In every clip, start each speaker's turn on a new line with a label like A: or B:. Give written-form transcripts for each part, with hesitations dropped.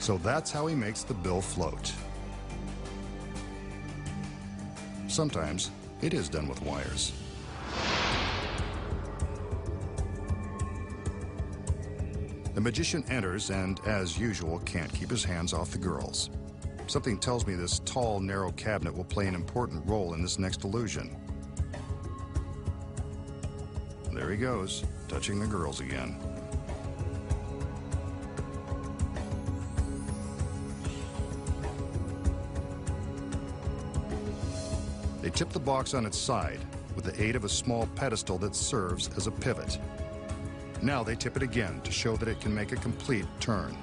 A: So that's how he makes the bill float. Sometimes it is done with wires. The magician enters and, as usual, can't keep his hands off the girls. Something tells me this tall, narrow cabinet will play an important role in this next illusion. There he goes, touching the girls again. They tip the box on its side with the aid of a small pedestal that serves as a pivot. Now they tip it again to show that it can make a complete turn.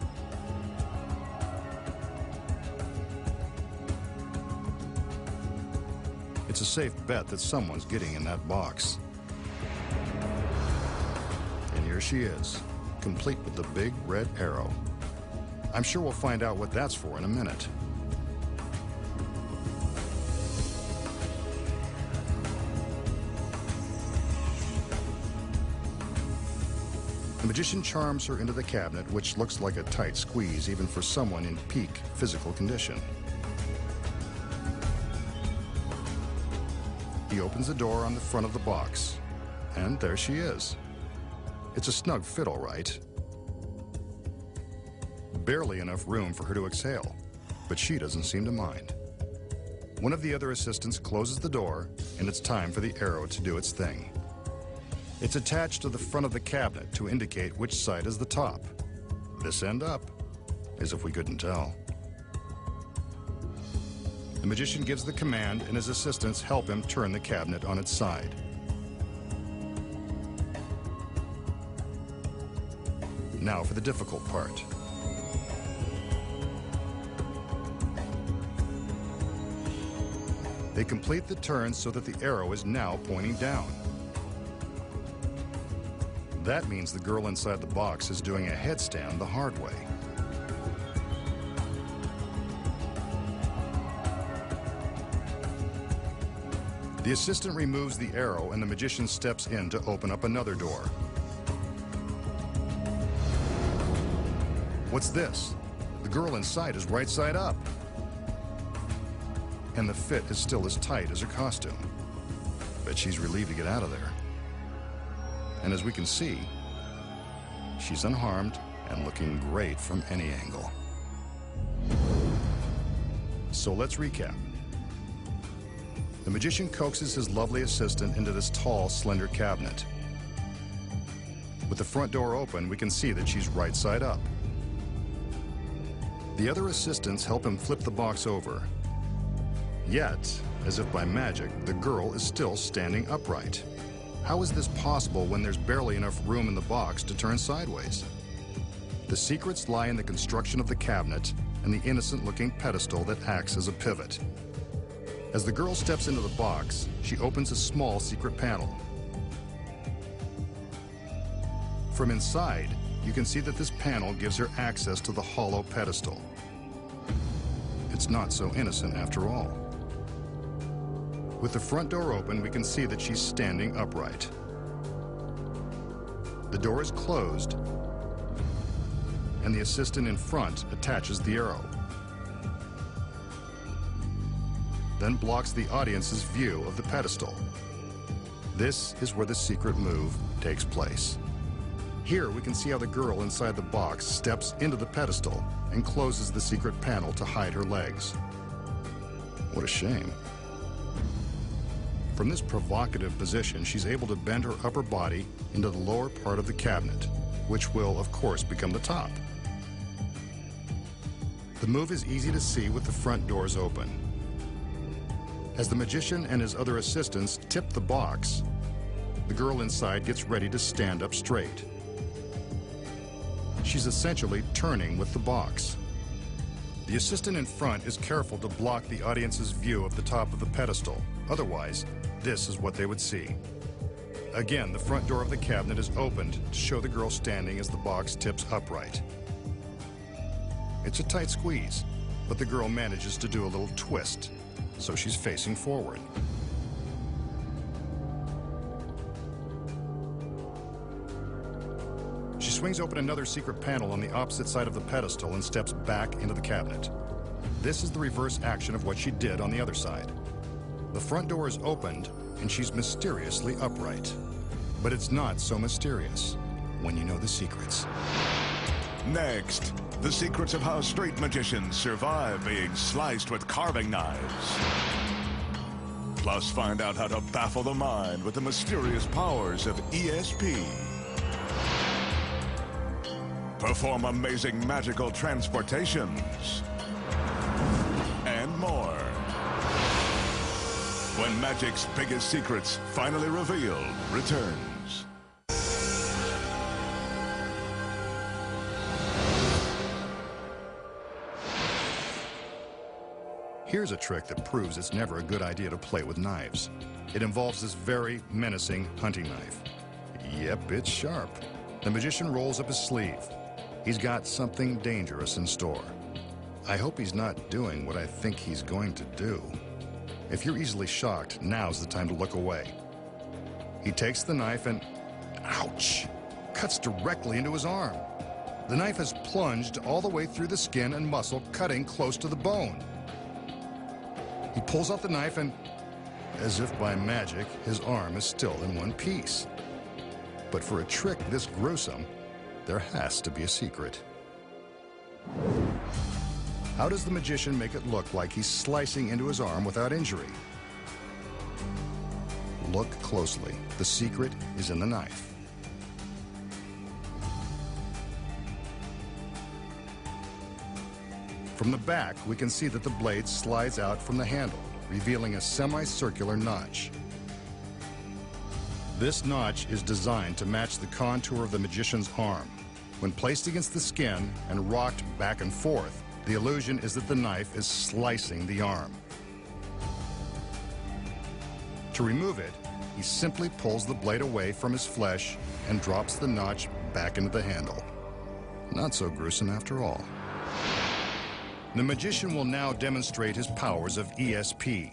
A: It's a safe bet that someone's getting in that box. And here she is, complete with the big red arrow. I'm sure we'll find out what that's for in a minute. The magician charms her into the cabinet, which looks like a tight squeeze even for someone in peak physical condition. He opens the door on the front of the box, and there she is. It's a snug fit, all right. Barely enough room for her to exhale, but she doesn't seem to mind. One of the other assistants closes the door, and it's time for the arrow to do its thing. It's attached to the front of the cabinet to indicate which side is the top. This end up, as if we couldn't tell. The magician gives the command, and his assistants help him turn the cabinet on its side. Now for the difficult part. They complete the turn so that the arrow is now pointing down. That means the girl inside the box is doing a headstand the hard way. The assistant removes the arrow, and the magician steps in to open up another door. What's this? The girl inside is right side up. And the fit is still as tight as her costume. Bet she's relieved to get out of there. And as we can see, she's unharmed and looking great from any angle. So let's recap. The magician coaxes his lovely assistant into this tall, slender cabinet. With the front door open, we can see that she's right side up. The other assistants help him flip the box over. Yet, as if by magic, the girl is still standing upright. How is this possible when there's barely enough room in the box to turn sideways? The secrets lie in the construction of the cabinet and the innocent-looking pedestal that acts as a pivot. As the girl steps into the box, she opens a small secret panel. From inside, you can see that this panel gives her access to the hollow pedestal. It's not so innocent after all. With the front door open, we can see that she's standing upright. The door is closed, and the assistant in front attaches the arrow, then blocks the audience's view of the pedestal. This is where the secret move takes place. Here we can see how the girl inside the box steps into the pedestal and closes the secret panel to hide her legs. What a shame. From this provocative position, she's able to bend her upper body into the lower part of the cabinet, which will, of course, become the top. The move is easy to see with the front doors open. As the magician and his other assistants tip the box, the girl inside gets ready to stand up straight. She's essentially turning with the box. The assistant in front is careful to block the audience's view of the top of the pedestal. Otherwise, this is what they would see. Again, the front door of the cabinet is opened to show the girl standing as the box tips upright. It's a tight squeeze, but the girl manages to do a little twist, so she's facing forward. She swings open another secret panel on the opposite side of the pedestal and steps back into the cabinet. This is the reverse action of what she did on the other side. The front door is opened, and she's mysteriously upright. But it's not so mysterious when you know the secrets.
B: Next, the secrets of how straight magicians survive being sliced with carving knives. Plus, find out how to baffle the mind with the mysterious powers of ESP. Perform amazing magical transportations. And more. When magic's biggest secrets, finally revealed, returns.
A: Here's a trick that proves it's never a good idea to play with knives. It involves this very menacing hunting knife. Yep, it's sharp. The magician rolls up his sleeve. He's got something dangerous in store. I hope he's not doing what I think he's going to do. If you're easily shocked, now's the time to look away. He takes the knife and, ouch, cuts directly into his arm. The knife has plunged all the way through the skin and muscle, cutting close to the bone. He pulls out the knife and, as if by magic, his arm is still in one piece. But for a trick this gruesome, there has to be a secret. How does the magician make it look like he's slicing into his arm without injury? Look closely. The secret is in the knife. From the back, we can see that the blade slides out from the handle, revealing a semicircular notch. This notch is designed to match the contour of the magician's arm. When placed against the skin and rocked back and forth, the illusion is that the knife is slicing the arm. To remove it, he simply pulls the blade away from his flesh and drops the notch back into the handle. Not so gruesome after all. The magician will now demonstrate his powers of ESP.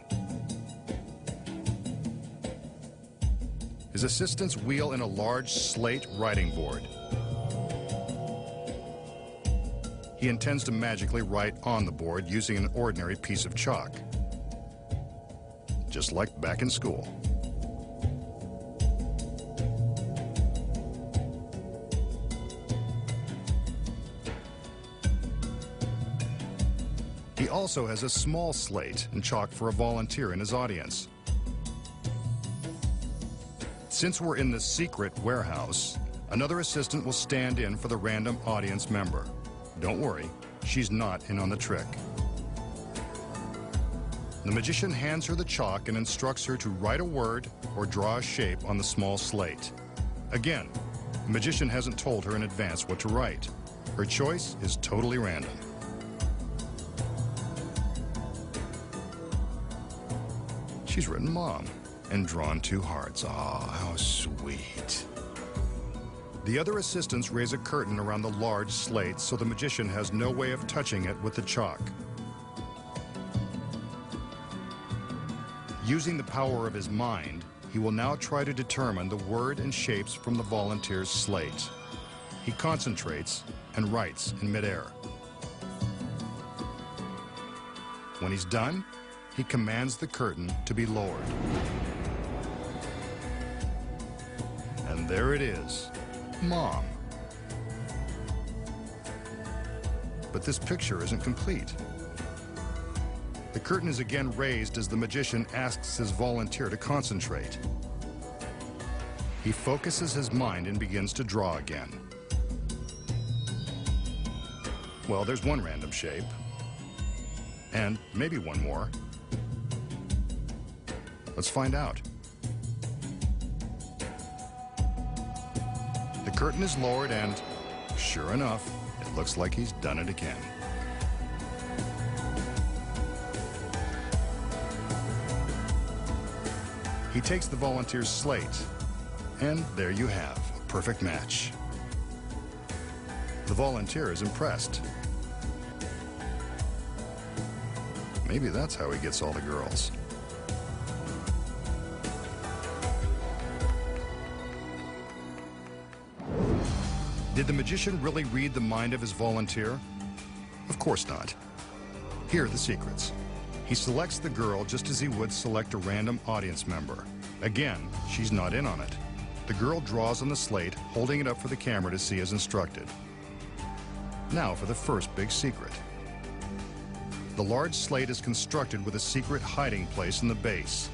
A: His assistants wheel in a large slate writing board. He intends to magically write on the board using an ordinary piece of chalk, just like back in school. He also has a small slate and chalk for a volunteer in his audience. Since we're in the secret warehouse, another assistant will stand in for the random audience member. Don't worry, she's not in on the trick. The magician hands her the chalk and instructs her to write a word or draw a shape on the small slate. Again, the magician hasn't told her in advance what to write. Her choice is totally random. She's written Mom and drawn 2 hearts. Ah, how sweet. The other assistants raise a curtain around the large slate so the magician has no way of touching it with the chalk. Using the power of his mind, he will now try to determine the word and shapes from the volunteer's slate. He concentrates and writes in midair. When he's done, he commands the curtain to be lowered. And there it is, Mom. But this picture isn't complete. The curtain is again raised as the magician asks his volunteer to concentrate. He focuses his mind and begins to draw again. Well, there's one random shape. And maybe one more. Let's find out. The curtain is lowered and, sure enough, it looks like he's done it again. He takes the volunteer's slate, and there you have a perfect match. The volunteer is impressed. Maybe that's how he gets all the girls. Did the magician really read the mind of his volunteer? Of course not. Here are the secrets. He selects the girl just as he would select a random audience member. Again, she's not in on it. The girl draws on the slate, holding it up for the camera to see as instructed. Now for the first big secret. The large slate is constructed with a secret hiding place in the base.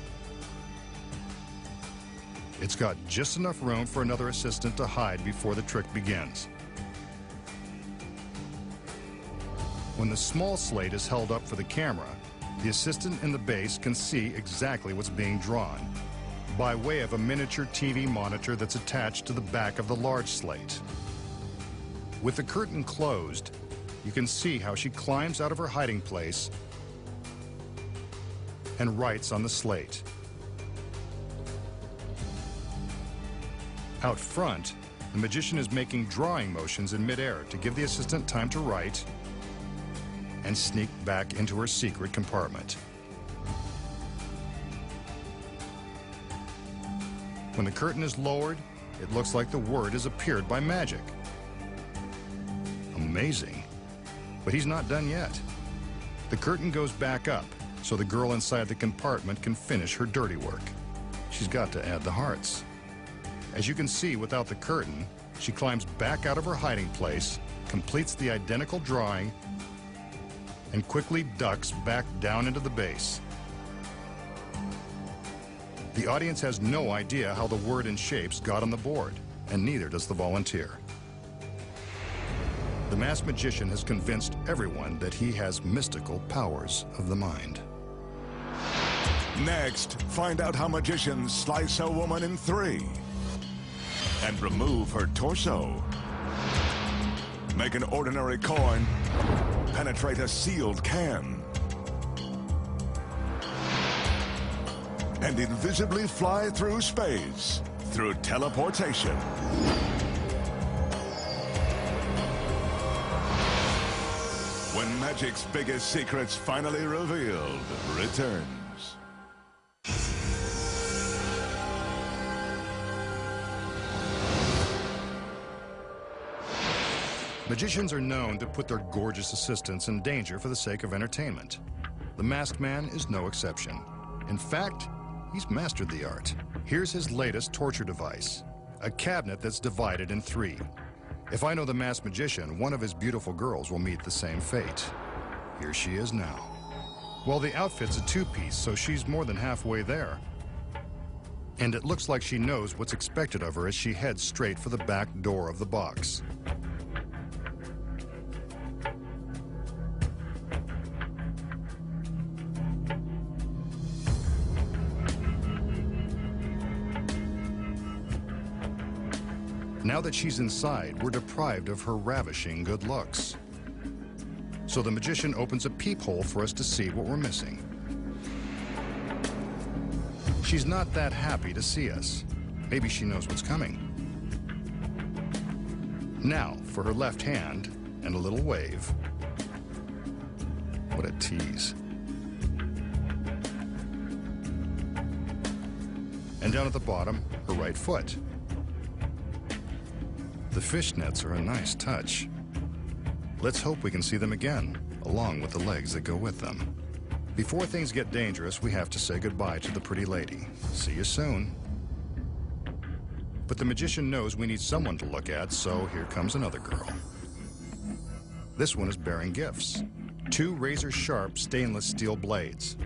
A: It's got just enough room for another assistant to hide before the trick begins. When the small slate is held up for the camera, the assistant in the base can see exactly what's being drawn by way of a miniature TV monitor that's attached to the back of the large slate. With the curtain closed, you can see how she climbs out of her hiding place and writes on the slate. Out front, the magician is making drawing motions in midair to give the assistant time to write and sneak back into her secret compartment. When the curtain is lowered, it looks like the word has appeared by magic. Amazing. But he's not done yet. The curtain goes back up so the girl inside the compartment can finish her dirty work. She's got to add the hearts. As you can see, without the curtain, she climbs back out of her hiding place, completes the identical drawing, and quickly ducks back down into the base. The audience has no idea how the word and shapes got on the board, and neither does the volunteer. The masked magician has convinced everyone that he has mystical powers of the mind.
B: Next, find out how magicians slice a woman in 3 and remove her torso. Make an ordinary coin penetrate a sealed can. And invisibly fly through space through teleportation. When magic's biggest secrets finally revealed returns.
A: Magicians are known to put their gorgeous assistants in danger for the sake of entertainment. The masked man is no exception. In fact, he's mastered the art. Here's his latest torture device, a cabinet that's divided in 3. If I know the masked magician, one of his beautiful girls will meet the same fate. Here she is now. Well, the outfit's a 2-piece, so she's more than halfway there. And it looks like she knows what's expected of her as she heads straight for the back door of the box. Now that she's inside, we're deprived of her ravishing good looks. So the magician opens a peephole for us to see what we're missing. She's not that happy to see us. Maybe she knows what's coming. Now, for her left hand and a little wave. What a tease. And down at the bottom, her right foot. The fishnets are a nice touch. Let's hope we can see them again, along with the legs that go with them. Before things get dangerous, we have to say goodbye to the pretty lady. See you soon. But the magician knows we need someone to look at, so here comes another girl. This one is bearing gifts. 2 razor-sharp stainless steel blades.